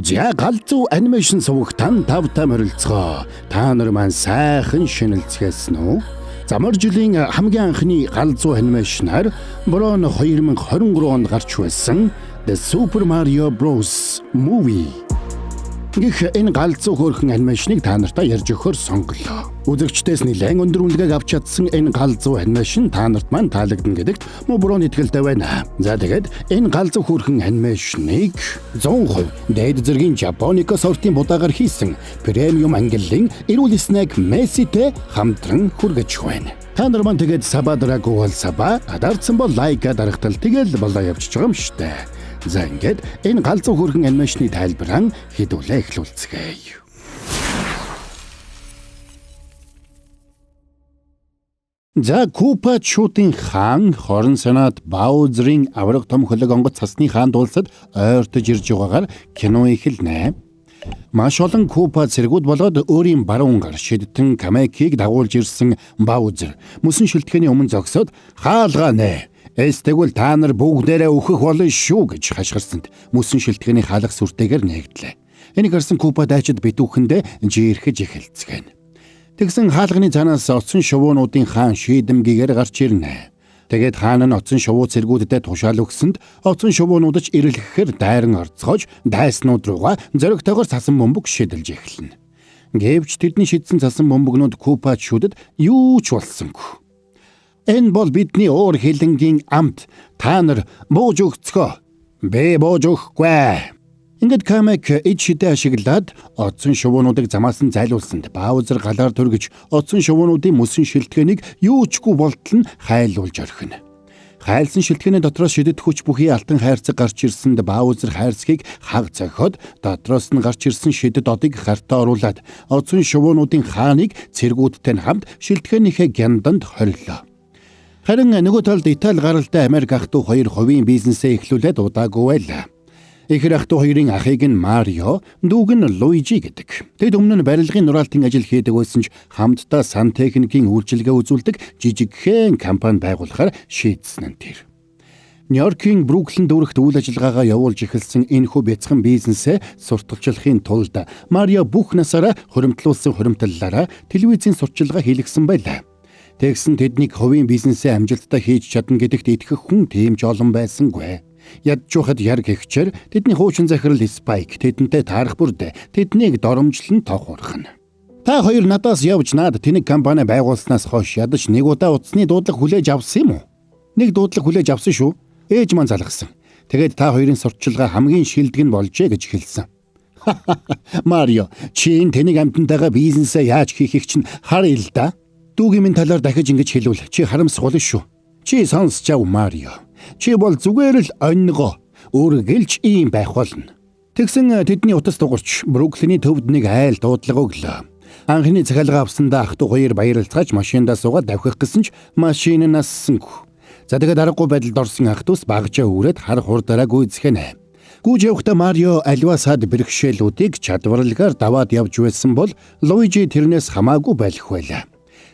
За галзуу анимашн сувагт тавтай морилцгоо. Та нар маань сайхан шинэлцгээсэн үү? Замар жилийн хамгийн анхны галзуу анимашнаар Борон 2023 онд гарч байсан The Super Mario Bros. Movie. Гэх энэ галзуу хөөрхөн анимашныг та нартай ярьж өгөхөөр сонголоо. Үзэгчдээс нэлээд өндөр үнэлгээг авч чадсан энэ галзуу анимашн та нарт маань таалагдана гэдэгт Борон итгэлтэй байна. За тэгээд энэ галзуу хөөрхөн анимашныг 100% дээд зэргийн Japonica сортын будаагаар хийсэн премиум ангиллын эрүүл снэк Messi-тэй хамтран хүргэж байна. Та нар маань тэгээд сабадраагүй бол саба, адарсан бол лайка дарахтал тэгэл болоо явчих юм штэ. За ингээд энэ галзуу хөөрхөн анимашны тайлбараа хэдүүлээ эхлүүлцгээе. За Купа Чуудын хаан хорон санаад Баузерийн авраг том хөлөг онгоц цасны хаан дуулсад ойртож ирж байгаагаар кино эхэлнэ. Маш олон Купа цэргүүд болоод өөрийн баруун гар шидтэн Камекийг дагуулж ирсэн Баузер мөсөн шилтгэний өмнө зогсоод хаалгаа нэ. Тэгвэл та нар бүгдээрээ өөхөх болно шүү гэж хашгирсанд мөсөн шилтгэний хаалга сүртэйгээр нэгдлээ. Энийг харсан Купа дайчид битүүхэндээ жиирхэж эхэлцгэн. Тэгсэн хаалганы цаанаас оцсон шувуунуудын хаан шийдэмгийгээр гарч ирнэ. Тэгээд хаан нь оцсон шувуу цэргүүдтэй тушаал өгсөнд оцсон шувуунууд ч ирлэхээр дайран орцгож дайснууд руугаа зоригтойгоор цасан бөмбөг шидэлж эхэлнэ. Гэвч тэдний шидсэн цасан бөмбөгнүүд Купа Чуудад юу ч болсонгүй. Энэ бол бидний уур хилэнгийн амт. Та нар бууж өгцгөө. Би бууж өгөхгүй. Ингээд Камек ид шидэ ашиглаад оцсон шувуунуудыг замаас нь зайлуулсанд Баузер галаар төргөж оцсон шувуунуудын мөсөн шилтгэнийг юучгүй болтол нь хайлуулж орхино. Хайлсан шилтгэний дотроос шидэт хүч бүхий алтан хайрцаг гарч ирсэнд Баузер хайрцгийг хаг зохиод дотроос нь гарч ирсэн шидэт одыг гартаа оруулаад оцсон шувуунуудын хааныг цэргүүдтэй хамт шилтгээнийхээ гянданд хорилоо. Харин нөгөө талд Итали гаралтай Америк ах トゥ хоёр хувийн бизнесээ эхлүүлээд удаагүй байлаа. Ихэр ах トゥ хоёрын ахыг нь Марио, дүүг нь Луижи гэдэг. Тэд өмнө нь барилгын нураалтын ажил хийдэг байсан ч хамтдаа сан техникийн үйлчилгээ үзүүлдэг жижигхэн компани байгуулахаар шийдсэн нь тэр. Нью-Йоркийн Бруклин дүүрэгт үйл ажиллагаагаа явуулж эхэлсэн энэхүү бяцхан бизнесээ сурталчлахын тулд Марио бүх насаараа хуримтлуулсан хуримтлалаараа телевизийн сурталчилгаа хийлгсэн байлаа. Тэгсэн тэднийг хувийн бизнесээ амжилттай хийж чадна гэдэгт итгэх хүн тийм ч олон байсангүй. Ядчуухад яг гихчээр тэдний хуучин захирал Спайк тэдэнтэй таарах бүрдээ тэднийг доромжлон тохуурхна. Та хоёр надаас явж наад тэнэг компани байгуулснаас хойш ядаж нэг удаа утасны дуудлага хүлээж авсан юм уу? Нэг дуудлага хүлээж авсан шүү. Ээж маань залгасан. Тэгээд та хоёрын сурталчилгаа хамгийн шилдэг нь болжээ гэж хэлсэн. Марио, чи энэ тэнэг амтантайгаа бизнесээ яаж хийхийг чинь харъя л да. Дүүгийн минь талаар дахиж ингэж хэлвэл чи харамсгал шүү. Чи сонсч ав Марио. Чи бол зүгээр л оньгоо үргэлж ийм байх болно. Тэгсэн тэдний утас дугарч Бруклиний төвд нэг айл дуудлага өглөө. Анхны захиалга авсандаа ах トゥ хоёр баярлцгааж машиндаа суугаад давхих гэсэн ч машин нь нассангүй. За тэгээд аргагүй байдалд орсон ах トゥ багжаа үрээд хар хурдаараа гүйцэхэнэ. Гүйж явахдаа Марио аливаа сад бэрхшээлүүдийг чадварлагаар даваад явж байсан бол Луижи тэрнээс хамаагүй байх байлаа.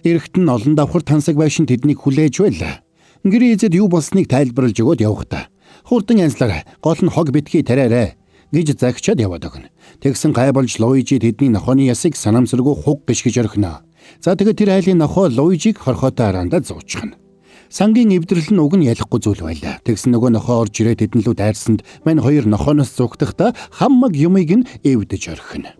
Эрэхт нь олон давхар тансаг байшин тэднийг хүлээж байлаа. Гэрээ эзэд юу болсныг тайлбарлаж өгөөд явахдаа хурдан янзлаарай, гол нь хог битгий тариарай гэж загчаад яваад өгнө. Тэгсэн гай болж Луижи тэдний нохооны ясыг санамсаргүй хуг гიშгэж орхино. За тэгээд тэр айлын нохоо Луижиг хорхоотой араандаа зуучхна. Сангийн эвдрэл нь уг нь ялахгүй зүйл байлаа. Тэгсэн нөгөө нохоо орж ирээд тэдэн лүү дайрсанд мань хоёр нохооноос зугдахдаа хамаг юмыг нь эвдэж орхино.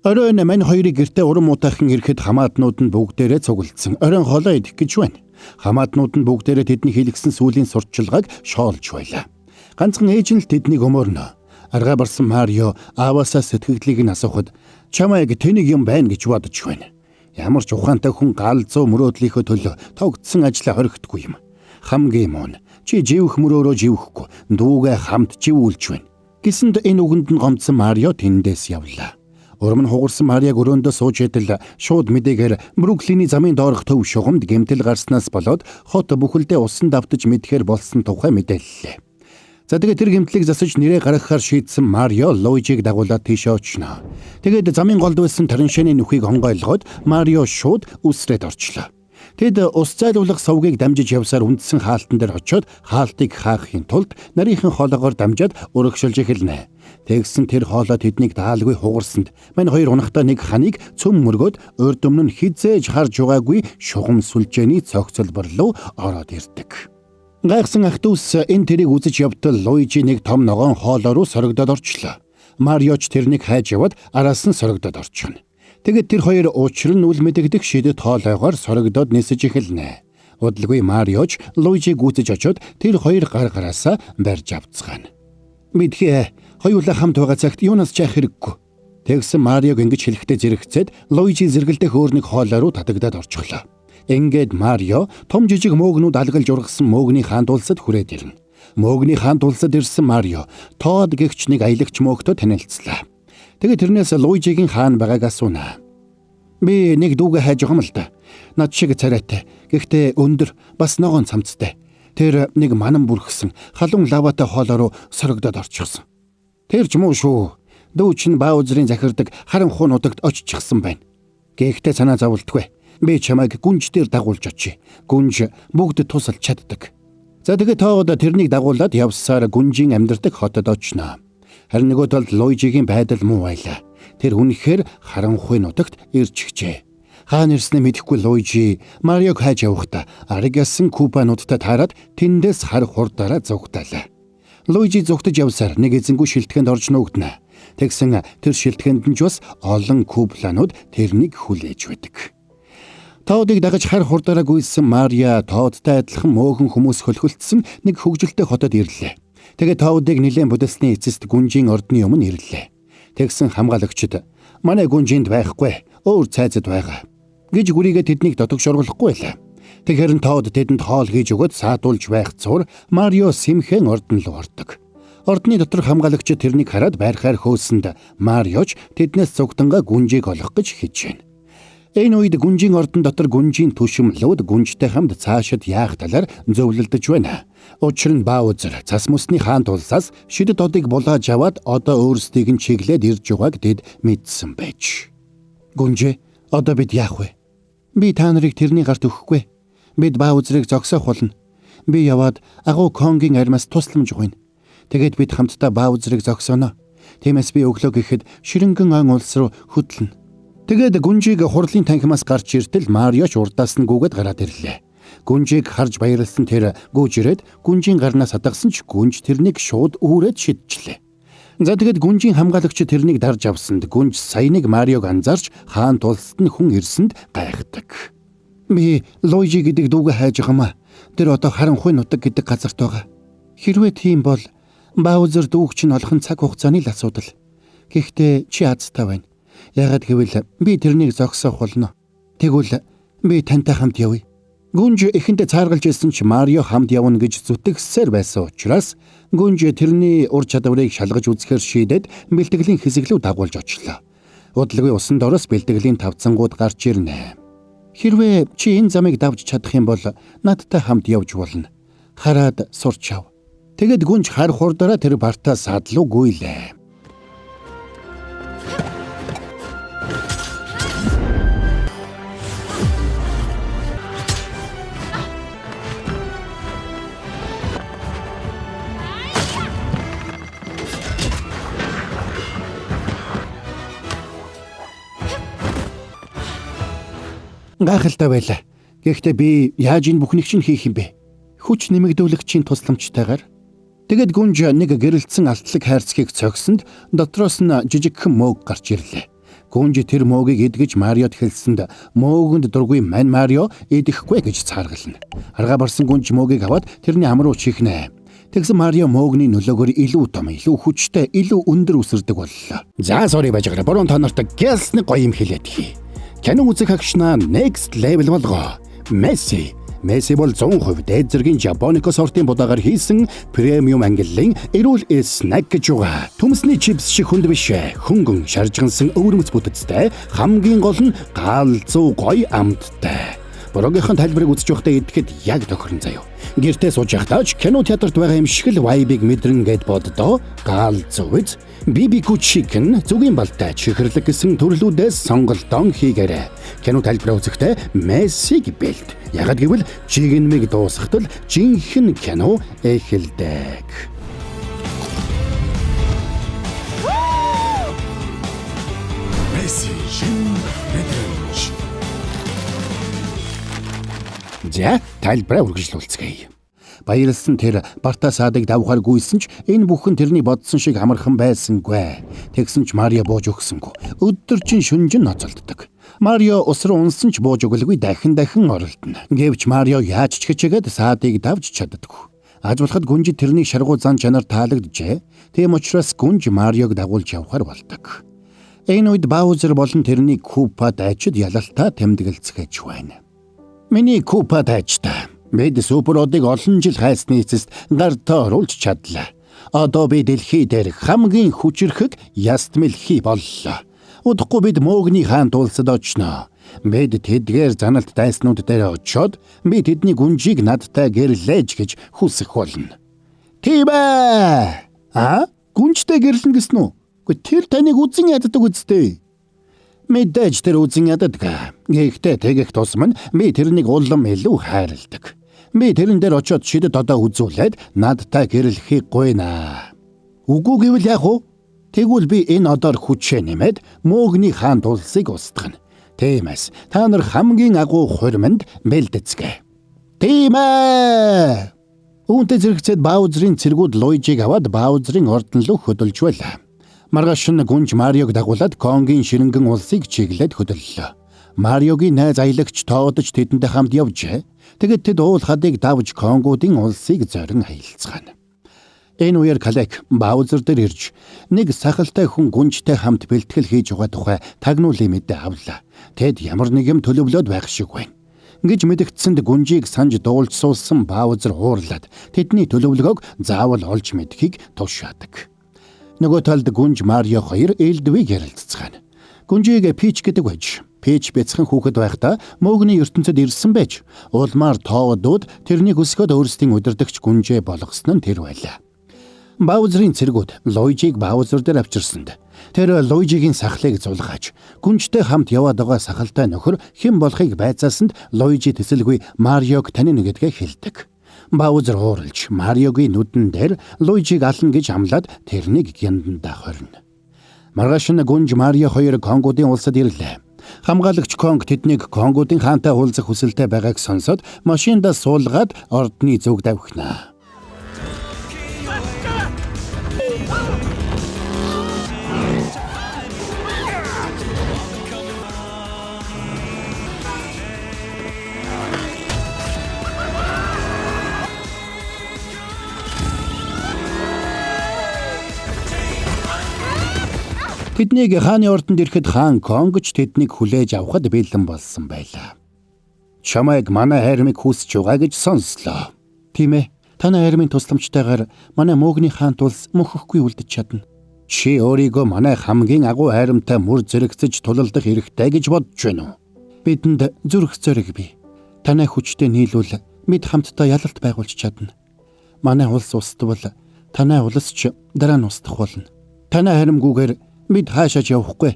Оройн мань хоёрыг гэртээ урам утаахан ирэхэд хамаатнууд нь бүгдээрээ цуглдсан. Оройн холоо идэх гэж байна. Хамаатнууд нь бүгдээрээ тэдний хийлгсэн сүлийн сурталчилгааг шоолж байлаа. Ганцхан ээж нь л тэднийг өмөрнө. Аргаа барсан Марио ааваасаа сэтгэлдлийг нь асуухад чамайг тэнийг юм байна гэж бодож байна. Ямар ч ухаантай хүн галзуу мөрөөдлийнхөө төлөө тогтсон ажлаа хоригдгүй юм. Хамгийн мөн чи живэх мөрөөрөө живэхгүй дүүгээ хамт живүүлж байна. Гэсэнд энэ үгэнд нь гомдсон Марио тэндээс явлаа. Урам нь хугарсан Мариаг өрөөндөө сууж идэл шууд мэдээгээр Бруклиний замын доорх төв шугамд гэмтэл гарснаас болоод хот бүхэлдээ усан давтаж мэдхээр болсон тухай мэдээллээ. За тэгээд тэр гэмтлийг засаж нэрээ гаргахаар шийдсэн Марио Луижиг дагуулад тийшээ очно. Тэгээд замын голд байсан тараншааны нүхийг хонгойлгоод Марио шууд үсрээд орчлоо. Тэд ус зайлуулах сувгийг дамжиж явсаар үндсэн хаалтан дээр очиод хаалтыг хаахын тулд нарийнхан хоолоогоор дамжаад урагшилж эхэлнэ. Тэгсэн тэр хоолой тэднийг даалгүй хугарсанд мань хоёр унахтаа нэг ханыг цөм мөргөөд урд өмнө нь хизээж харж байгаагүй шугам сүлжээний цогцолбор руу ороод ирдэг. Гайхсан ах дүүс энэ тэрийг үзэж явтал Луижи нэг том ногоон хоолой руу сорогдоод орчлоо. Мариоч тэрнийг хайж яваад араас нь сорогдоод орчихно. Тэгэд тэр хоёр учир нь үл мэдэгдэх шидэт хоолойгоор сорогдоод нисэж эхэлнэ. Удалгүй Мариоч Луижиг гүйцэж очоод тэр хоёр гар гараасаа барьж авцгаана. Мэдхээ хоёулаа хамт байгаа цагт юунаас ч яах хэрэггүй. Тэгсэн Мариог ингэж хэлэхдээ зэрэгцээд Луижи зэрэгэлдэх өөр нэг хоолой руу татагдаад орчихлоо. Ингээд Марио том жижиг мөөгнүүд алгалж ургасан мөөгний хаан дулсад хүрээд ирнэ. Мөөгний хаан дулсад ирсэн Марио Тод гэгч нэг аялагч мөөгтөө танилцлаа. Тэгээд тэрнээс Луижигийн хаан байгааг асууна. Би нэг дүүгээ хайж байгаа юм л да. Над шиг царайтай. Гэхдээ өндөр бас ногоон цамцтай. Тэр нэг манан бүрхсэн халуун лаватай хоолой руу сорогдоод орчихсон. Тэр ч муу шүү. Дүү чинь Баузрын захирдаг харанхуй нутагт оччихсан байна. Гэхдээ санаа зовлтгүй. Би чамайг гүнж дээр дагуулж очие. Гүнж бүгд тусалж чаддаг. За тэгээд тоогод тэрнийг дагуулад явсаар гүнжийн амьдардаг хотод очно. Харин нөгөө талд Луижигийн байдал муу байлаа. Тэр үнэхээр харанхуй нутагт ирчихжээ. Хаан ирснээ мэдэхгүй Луижи Мариог хайж явахдаа аригасан купануудтай таарад тэндээс хар хурдаараа зугтаалаа. Луижи зугтаж явсаар нэг эзэнгүй шилтгэнд орж нуугдана. Тэгсэн тэр шилтгэнд нь ч бас олон купланууд тэрнийг хүлээж байдаг. Тоодыг дагаж хар хурдаараа гүйсэн Мария Тоодтай адилхан мөөхөн хүмүүс хөлхөлдсөн нэг хөгжилтэй хотод ирлээ. Тэгээд Тоодыг нэлээд будалсны эцэст гүнжийн ордны өмнө ирлээ. Тэгсэн хамгаалагчид манай гүнжинд байхгүй өөр цайзад байгаа гэж гүрийгээ тэднийг дотогш оруулахгүй байлаа. Тэгэхээр Тоод тэдэнд хоол хийж өгöd саадуулж байх зур Марио сэмхэн ордон руу ордог. Ордны дотор хамгаалагчид тэрнийг хараад байрхаар хөөсөнд Мариоч тэднээс цугтангаа гүнжийг олох гэж хичээнэ. Энэ үед гүнжийн ордон дотор гүнжийн түшимлүүд гүнжтэй хамт цаашид яах талаар зөвлөлдөж байна. Учир нь Баузер цас мөсний хаан тулсаас шидэт одыг булааж аваад одоо өөрсдийг нь чиглээд ирж байгааг тэд мэдсэн байж. Гүнжээ, одоо бид яах вэ? Би та нарыг тэрний гарт өгөхгүй. Бид Баузерыг зогсоох болно. Би яваад агуу Конгийн армаас тусламж гуйна. Тэгээд бид хамтдаа Баузерыг зогсооно. Тиймээс би өглөө гэхэд ширэнгэн ан улс руу хөдлөнө. Тэгээд гүнжийг хурлын танхимаас гарч иртэл Мариоч урдаас нь гүгээд гараад ирлээ. Гүнжийг харж баярлсан тэр гүйж ирээд гүнжийн гарнаас хадагсан ч гүнж тэрнийг шууд үүрээд шидчихлээ. За тэгээд гүнжийн хамгаалагч тэрнийг дарж авсанд гүнж саяныг Мариог анзаарч хаан тулсад нь хүн ирсэнд гайхдаг. Би Луижи гэдэг дүүгээ хайж байгаа маа. Тэр одоо харанхуй нутаг гэдэг газарт байгаа. Хэрвээ тийм бол Баузер дүүг чинь олох нь цаг хугацааны л асуудал. Гэхдээ чи азтай байна. Яагаад гэвэл би тэрнийг зогсоох болно. Тэгвэл би тантай хамт явъя. Гүнж эхэндээ цааргалж ирсэн ч Марио хамт явна гэж зүтгэсээр байсан учраас гүнж тэрний ур чадварыг шалгаж үзэхээр шийдээд бэлтгэлийн хэсэглүү дагуулж очлоо. Удалгүй усан дороос бэлтгэлийн тавцангууд гарч ирнэ. Хэрвээ чи энэ замыг давж чадах юм бол надтай хамт явж болно. Хараад сурч ав. Тэгэд гүнж хар хурдаараа тэр бартаа садлуу гүйлээ. Гайхалтай байлаа. Гэхдээ би яаж энэ бүхнийг чинь хийх юм бэ? Хүч нэмэгдүүлэгчийн тусламжтайгаар. Тэгэд гүнж нэг гэрэлтсэн алтлаг хайрцгийг цогсонд дотроос нь жижигхэн мөөг гарч ирлээ. Гүнж тэр мөөгийг эдгэж Мариод хэлсэнд мөөгөнд дургүй мань Марио эдэхгүй гэж цааргална. Аргаа барсан гүнж мөөгийг аваад тэрний ам руу чихнэ. Тэгсэн Марио мөөгний нөлөөгөөр илүү том, илүү хүчтэй, илүү өндөр үсэрдэг боллоо. За sorry бажгараа. Борон та нарт гялсны гоё юм хэлээд хий. Кино үзэх агшнаа next level болгоо. Месси Месси бол 100% дээд зэргийн Japonica сортын будаагаар хийсэн премиум ангиллын эрүүл снэк гэж байгаа. Төмсний чипс шиг хүнд биш хөнгөн шаржгансан өвөрмөц бүтэцтэй хамгийн гол нь галзуу гоё амттай. Борогийнхан тайлбарыг үзэж байхдаа идэхэд яг тохирно заяа. Гэртээ сууж байхдаа ч кино театрт байгаа юм шиг л vibe-ыг мэдрэн гэд боддоо галзуу биз. BBQ chicken зүгийн балтай чихэрлэг гэсэн төрлүүдээс сонголтон хийгээрэй. Кино тайлбараа үзэхдээ Мессиг бэлт. Ягд гэвэл чигнэмиг дуусгахтал жинхэнэ кино эхэлдэг. Месси шин мэдрэмж. За, тайлбараа үргэлжлүүлцгээе. Баярлсан тэр Бартасадыг давхаар гүйсэн ч энэ бүхэн тэрний бодсон шиг амархан байсангүй. Тэгсэн ч Марио бууж өгсөнгүй. Өдөржин шүнжин ноцолддог. Марио ус руу унсан ч бууж өгөлгүй дахин оролдоно. Гэвч Марио яаж ч хичээгээд Садыг давж чаддаггүй. Аж болоход гүнжид тэрний шаргуу зан чанар таалагджээ. Тийм учраас гүнж Мариог дагуулж явахаар болдог. Энэ үед Баузер болон тэрний Купа дайчид ялалтаа тэмдэглэцгээж байна. Миний Купа дайчтай. Бид суперодыг олон жил хайсны эцэст гартаа оруулж чадлаа. Одоо би дэлхий дээр хамгийн хүчрхэг ястмэлхий боллоо. Удахгүй бид Мөгний хаан тулсад очноо. Бид тэдгээр заналт дайснууд дээр очиод би тэдний гүнжийг надтай гэрлээж гэж хүсэх болно. Тийм ээ. Гүнжтэй гэрлэн гэсэн үү? Тэр таныг үзэн яддаг үстэй. Мэдээж тэр үзэн яддаг. Гэхдээ тэгэх тусам би тэрнийг улам илүү хайрладаг. Би тэрэн дээр очиод шидэд одоо үзүүлээд надтай гэрлэхийг гуйнаа. Үгүй гэвэл яах вэ? Тэгвэл би энэ одоор хүчээ нэмээд Мөгний хаан тулсыг устгана. Тиймээс та нар хамгийн агуу хуриманд бэлдэцгээ. Тийм ээ. Үүнтэй зэрэгцээд Баузерийн цэргүүд Луижиг аваад Баузерийн ордон руу хөдөлж байлаа. Маргааш нь гүнж Мариог дагуулад Конгийн ширэнгэн улсыг чиглээд хөдөллөө. Мариогийн найз аялагч тоодож тэдэнтэй хамт явжээ. Тэгэд тэд уул хадыг давж Конгуудын улсыг зорин хаялцгаана. Энэ үеэр Калек Баузер дээр ирж нэг сахалтай хүн гүнжтэй хамт бэлтгэл хийж байгаа тухай тагнуулын мэдээ авлаа. Тэд ямар нэг юм төлөвлөд байх шиг байна. Гэж мэдгдсэнд гүнжийг санж дуулж суулсан Баузер уурлаад тэдний төлөвлөгөөг заавал олж мэдхийг тушаадаг. Нөгөө талд гүнж Марио хоёр элдвийг ярилццгаана. Гүнжийг Пич гэдэг байж. Пич бяцхан хүүхэд байхдаа Мөгний ертөнцид ирсэн байж улмаар тоодууд тэрнийг өсгөөд өөрсдийн удирдагч гүнжээ болгосон нь тэр байлаа. Баузерийн цэргүүд Луижиг Баузер дээр авчирсанд тэр Луижигийн сахлыг зулгааж гүнжтэй хамт яваад байгаа сахалтай нөхөр хэн болохыг байцаасанд Луижи тэсэлгүй Мариог танина гэдгээ хэлдэг. Баузер ууралж Мариогийн нүдэн дээр Луижиг ална гэж амлаад тэрнийг гяндандаа хорно. Маргааш нь гүнж Марио хоёр Конгуудын улсад ирлээ. Хамгаалагч Конг тэднийг Конгуудын хаантай уулзах хүсэлтэй байгааг сонсоод машиндаа суулгаад ордны зүг давхинаа. Тэднийг хааны ордонд ирэхэд хаан Конгч тэднийг хүлээж авахд бэлэн болсон байлаа. Чамайг манай хайрмыг хүсэж байгаа гэж сонслоо. Тийм ээ. Танай хайрмын тусламжтайгаар манай Мөгний хаан тулс мөхөхгүй үлдэж чадна. Чи өөрийгөө манай хамгийн агуу хайрамтай мөр зэрэгцэж тулалдах хэрэгтэй гэж бодож байна уу? Бидэнд зүрх зориг бий. Танай хүчтэй нийлүүл бид хамтдаа ялалт байгуулж чадна. Манай улс устдвал танай улс ч дараа нь устдах болно. Танай хайрамгүйгээр бид хаашаач явахгүй.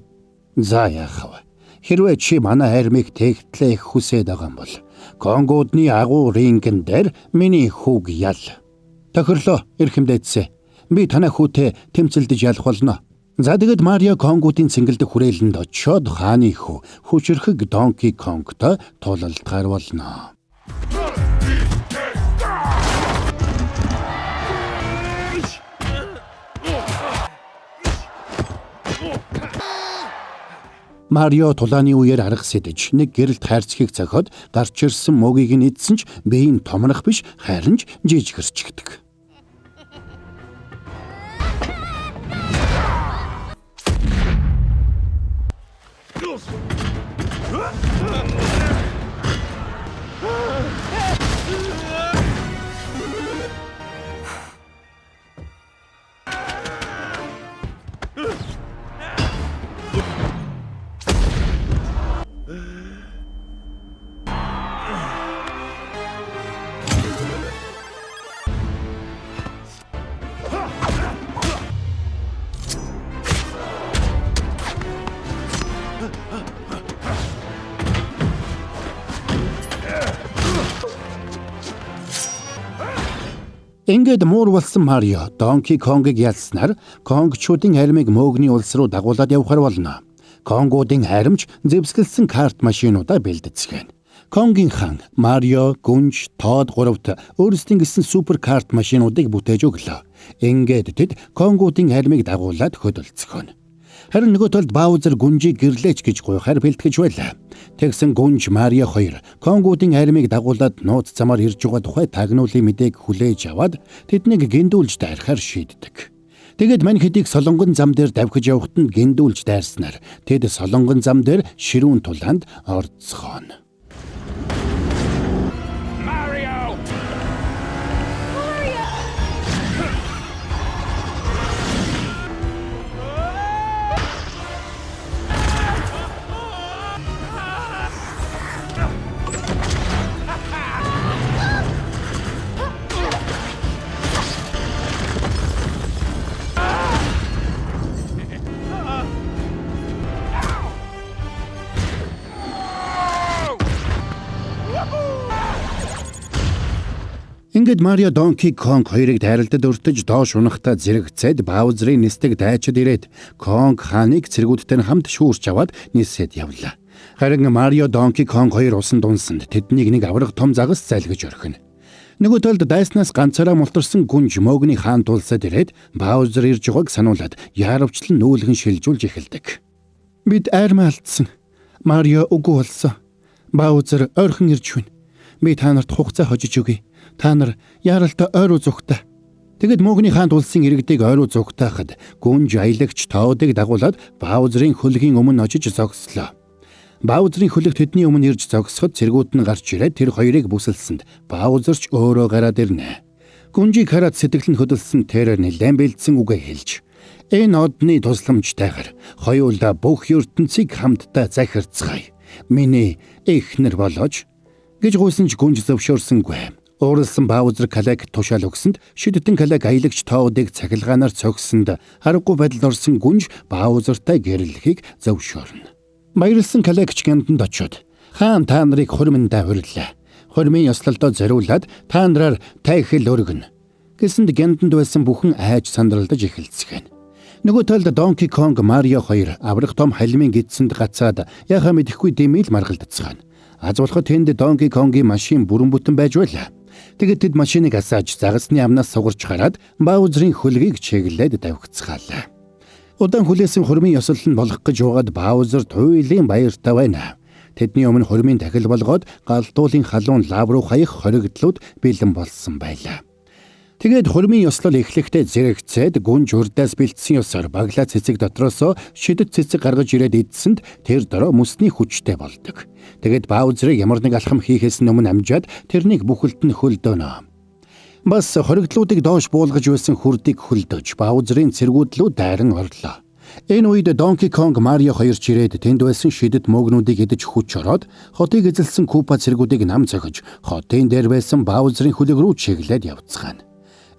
За яах вэ? Хэрвээ чи манай хайрмыг тэгтлэх хүсээд байгаа юм бол Конгуудны агуу рингэн дээр миний хүүг ял. Тохирлоо эрхэмдээдсэ. Би танай хүүтэй тэмцэлдэж ялах болно. За тэгэд Марио Конгуудын цэнгэлдэх хүрээлэнд очиод хааны хүү хүчрхэг Донки Конгтой тулалдахаар болно. Марио тулааны үеэр арга сэтэж нэг гэрэлт хайрцгийг цохиод гарч ирсэн Мөгийг нь эдсэн ч биеийн томрох биш харин ч жижигэрчгдэг. Ингээд муур болсон Марио Донки Конгыг ялснаар конгчуудын армийг мөөгний улс руу дагуулад явахар болно. Конгуудын аримч зэвсгэлсэн карт машинуудаа бэлдэцгэн. Конгийн хаан Марио, Гүнж, Тод гуравт өөрсдийн гэсэн супер карт машинуудыг бүтээж өглөө. Ингээд тэд конгуудын армийг дагуулад хөдөлцгөн. Харин нөгөө талд Баузер Гүнжийг гэрлээч гэж гуйхаар бэлтгэж байлаа. Тэгсэн Гүнж Марио хоёр конгуудын армийг дагуулад нууц замаар ирж байгаа тухай тагнуулын мэдээг хүлээж аваад тэднийг гиндүүлж дайрахаар шийддэг. Тэгэд мань хэдийг солонгон зам дээр давхиж явахад нь гиндүүлж дайрснаар тэд солонгон зам дээр ширүүн тулаанд орцгоно. Ингээд Марио Донки Конг хоёрыг дайралтад өртөж доош унахтаа зэрэгцээд Баузерын нисдэг дайчид ирээд Конг хааныг цэргүүдтэй хамт шүүрч аваад нисээд явлаа. Харин Марио Донки Конг хоёр усан дунсанд тэднийг нэг аврах том загас зайлгаж орхино. Нөгөө талд дайснаас ганцаараа мултарсан Гүнж мөөгний хаан тулсаад ирээд Баузер ирж байгааг сануулад яарвчлан нүүлгэн шилжүүлж эхэлдэг. Бид айрмаа алдсан. Марио үгүй болсон. Баузер ойрхон ирж байна. Би та нарт хугацаа хожиж өгье. Та нар яаралтай ойруу зүгтээ. Тэгэд мөөгний хаанд улсын иргэдийг ойруу зүгтаахад Гүнж аялагч Тоодыг дагуулад Баузерын хөлгийн өмнө очиж зогслоо. Баузерын хөлөг тэдний өмнө ирж зогсоход цэргүүд нь гарч ирээд тэр хоёрыг бүсэлсэнд Баузерч өөрөө гараад ирнэ. Гүнжийг хараад сэтгэл нь хөдөлсөн тэр нэлээд бэлдсэн үгээ хэлж энэ одны тусламжтайгаар хоёулаа бүх ертөнцийг хамтдаа захирцгаая. Миний эхнэр болооч гэж гуйсан ч Гүнж зөвшөөрсөнгүй. Ууралсан Баузер Калек тушаал өгсөнд шидэтэн Калек аялагч Тоодыг цахилгаанаар цогсонд харахгүй байдалд орсон Гүнж Баузертай гэрлэхийг зөвшөөрнө. Баярлсан Калекч гянданд очиод хаан та нарыг хурминдаа хурлаа. Хурмын ёслолдоо зориулаад та нараар тайхил өргөнө. Гэсэнд гянданд байсан бүхэн айж сандралдаж эхэлцгэн. Нөгөө талд Донки Конг Марио хоёр аврах том халимын гидсэнд гацаад яхаа мэдэхгүй дэмэл маргалдацгаана. Аз болоход тэнд Донки Конгийн машин бүрэн бүтэн байж байлаа. Тэгэд тэд машиныг асааж загасны амнаас сугарч хараад Баузерын хөлгийг чиглээд давхицгаалаа. Удаан хүлээсэн хурмын ёслол нь болох гэж угаад Баузер туйлын баяртай байна. Тэдний өмнө хурмын дахил болгоод галдуулын халуун лав руу хаях хоригдлууд бэлэн болсон байлаа. Тэгээд хурмын ёслол эхлэхдээ зэрэгцээд Гүнж урдаас бэлдсэн ёсоор баглаа цэцэг дотроос шидэт цэцэг гаргаж ирээд идсэнд тэр дороо мөсний хүчтэй болдог. Тэгээд Баузерыг ямар нэг алхам хийхээс өмнө амжаад тэрнийг бүхэлд нь хөлдөөнө. Бас хоригдлуудыг доош буулгаж байсан хүрдийг хөлдөж Баузерын цэргүүд лүү дайран орлоо. Энэ үед Донки Конг Марио хоёрч ирээд тэнд байсан шидэт мөөгнүүдийг идэж хүч ороод хотыг эзэлсэн Купа цэргүүдийг нам цохиж хотын дээр байсан Баузерын хөлөг рүү чиглээд явцгаана.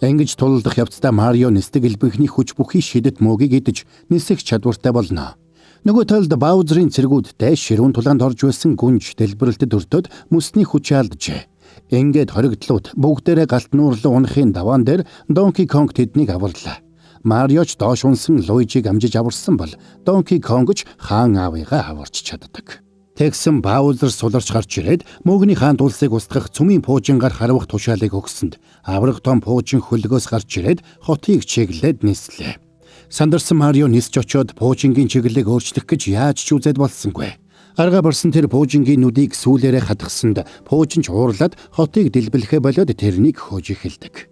Ингэж тулдах явцдаа Марио нисдэг элбэнхний хүч бүхий шидэт мөөгийг идэж нисэх чадвартай болно. Нөгөө талд Баузерын цэргүүдтэй ширүүн тулаанд орж байсан Гүнж дэлбэрэлтэд өртөөд мөсний хүч алджээ. Ингээд хоригдлууд бүгдээрээ галт нуурлуу унахын даваан дээр Донки Конг тэднийг аварлаа. Мариоч доош унсан Луижийг амжиж аварсан бол Донки Конгч хаан аавыгаа аварч чаддаг. Тэгсэн Баузер суларч гарч ирээд мөөгний хаан улсыг устгах цөмийн пуужингаар харвах тушаалыг өгсөнд авраг том пуужин хөлгөөс гарч ирээд хотыг чиглээд нислээ. Сандарсан Марио нисч очоод пуужингийн чиглэлийг өөрчлөх гэж яаж ч үзээд болсонгүй. Арга барсан тэр пуужингийн нүдийг сүүлээрээ хатгсанд пуужинч уурлаад хотыг дэлбэлэхэ болоод тэрнийг хөөж эхэлдэг.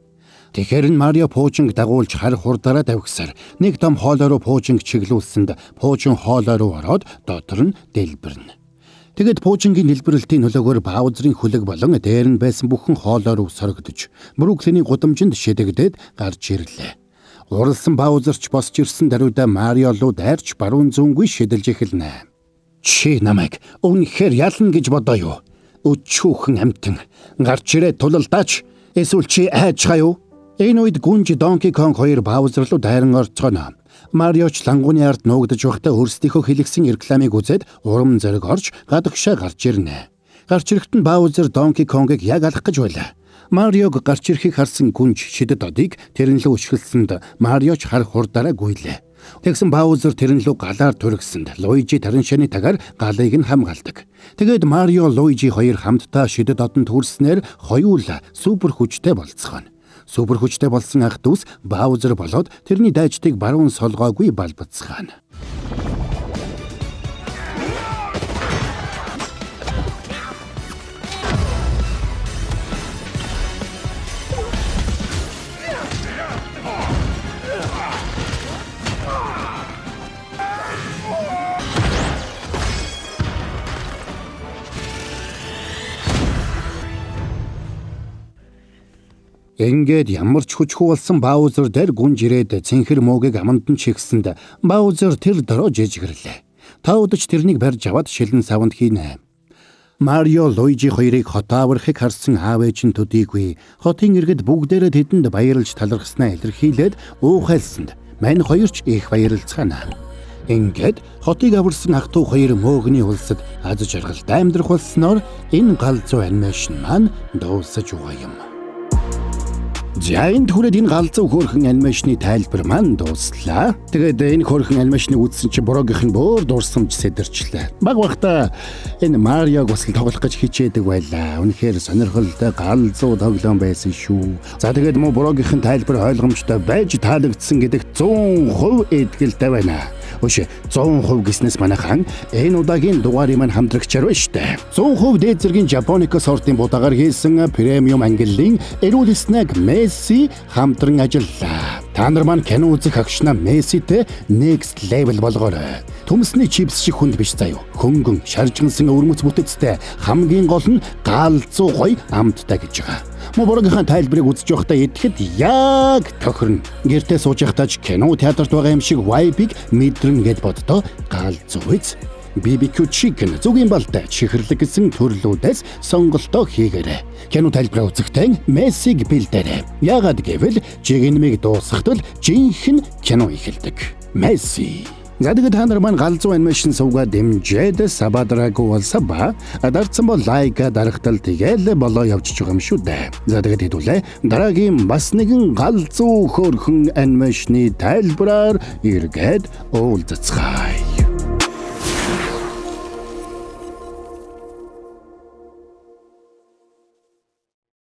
Тэгэхэр нь Марио пуужинг дагуулж хар хурдаараа давхсаар нэг том хоолой руу пуужинг чиглүүлсэнд пуужин хоолой руу ороод дотор нь дэлбэрнэ. Тэгэд пуужингийн дэлбэрэлтийн нөлөөгөөр Баузерын хөлөг болон дээр нь байсан бүхэн хоолой руу сорогдож Бруклиний гудамжинд шидэгдээд гарч ирлээ. Уралсан Баузерч босч ирсэн даруйда Марио руу дайрч баруун зүүнгүй шидэлж эхэлнэ. Чи намайг үнэхээр ялна гэж бодоо юу? Өчүүхэн амтан гарч ирээд тулалдаач. Эсвэл чи айжгаа юу? Энэ үед Гүнж Донки Конг хоёр Баузер руу дайран орцгоно. Мариоч лангууны ард нуугдаж байхдаа өөрсдийнхөө хэлгсэн рекламыг үзээд урам зориг орж гадагшаа гарч ирнэ. Гарч ирэхэд нь Баузер Донки Конгийг яг алах гэж байлаа. Мариог гарч ирэхийг харсан гүнж шидэд одыг тэрэн лөө өшгөлсөнд Мариоч харах хурдаараа гуйлаа. Тэгсэн Баузер тэрэн лөө галаар түргсэнд Луижи тараншааны тагаар галыг нь хамгаалдаг. Тэгээд Марио Луижи хоёр хамтдаа шидэд одонд хүрснээр хоёулаа супер хүчтэй болцгоно. Супер хүчтэй болсон ах дүүс Баузер болоод тэрний дайчдыг баруун солгоогүй балбацгаана. Ингээд ямар ч хүчгүй болсон Баузер дээр гүнж ирээд цэнхэр муугийг аманд нь чигсэнд Баузер тэр дөрөө жижигэрлээ. Та удаж тэрнийг барьж аваад шилэн савнд хийнэ. Марио Луижи хоёрыг хотоо аврахыг харсан аав ээж нь төдийгүй хотын иргэд бүгдээрээ тэдэнд баярлж талархснаа илэрхийлээд уухайлсанд мань хоёрч их баярлцгаана. Ингээд хотыг аварсан ах トゥ хоёр мөөгний улсад аз жаргалтай амьдрах болсноор энэ галзуу анимашн маань дуусаж байгаа юм. Зяйн түрээд энэ галзуу хөөрхөн анимашны тайлбар маань дууслаа. Тэгээд энэ хөөрхөн анимашныг үзсэн чинь Борогийнх нь бөөр дурсамж сэдэрчлээ. Баг багта энэ Мариог бас тоглох гэж хичээдэг байлаа. Үнэхээр сонирхолтой галзуу тоглоом байсан шүү. За тэгээд мөн Борогийнх нь тайлбар ойлгомжтой байж таалагдсан гэдэгт 100% итгэлтэй байна. Өшөө 100% гэснээс манайхан энэ удаагийн дугаарыг маань хамтрагчаар байна штэ. 100% дээд зэргийн Japonica сортын будаагаар хийсэн премиум ангиллын эрүүл снэг Месси хамтран ажиллаа. Та нар маань кино үзэх агшнаа Месситэй next level болгоорой. Төмсний чипс шиг хүнд биш заяа. Хөнгөн шаржгансан өвөрмөц бүтэцтэй хамгийн гол нь галзуу гоё амттай гэж байгаа. Мөн Борогийнхаа тайлбарыг үзэж байхдаа идэхэд яг тохирно. Гэртээ сууж байхдаа ч кино театрт байгаа юм шиг vibe-ийг мэдрэн гэд боддоо галзуу биз. BBQ chicken зүгийн балтай чихэрлэг гэсэн төрлүүдээс сонголтоо хийгээрэй. Кино тайлбараа үзэхдээ Мессиг бэлдээрэй. Яагаад гэвэл чигнэмиг дуусгахдаа жинхэнэ кино эхэлдэг. Месси. Гадаг та нар маань галзуу анимашн сувгаа дэмжээд сабадраагүй болсоо ба дарцсан бол лайка дарахтал тэгээл болоо явчих байгаа юм шүү дээ. За тэгээд хэдүүлээ дараагийн бас нэгэн галзуу хөөрхөн анимашны тайлбараар эргээд уулзцгаая.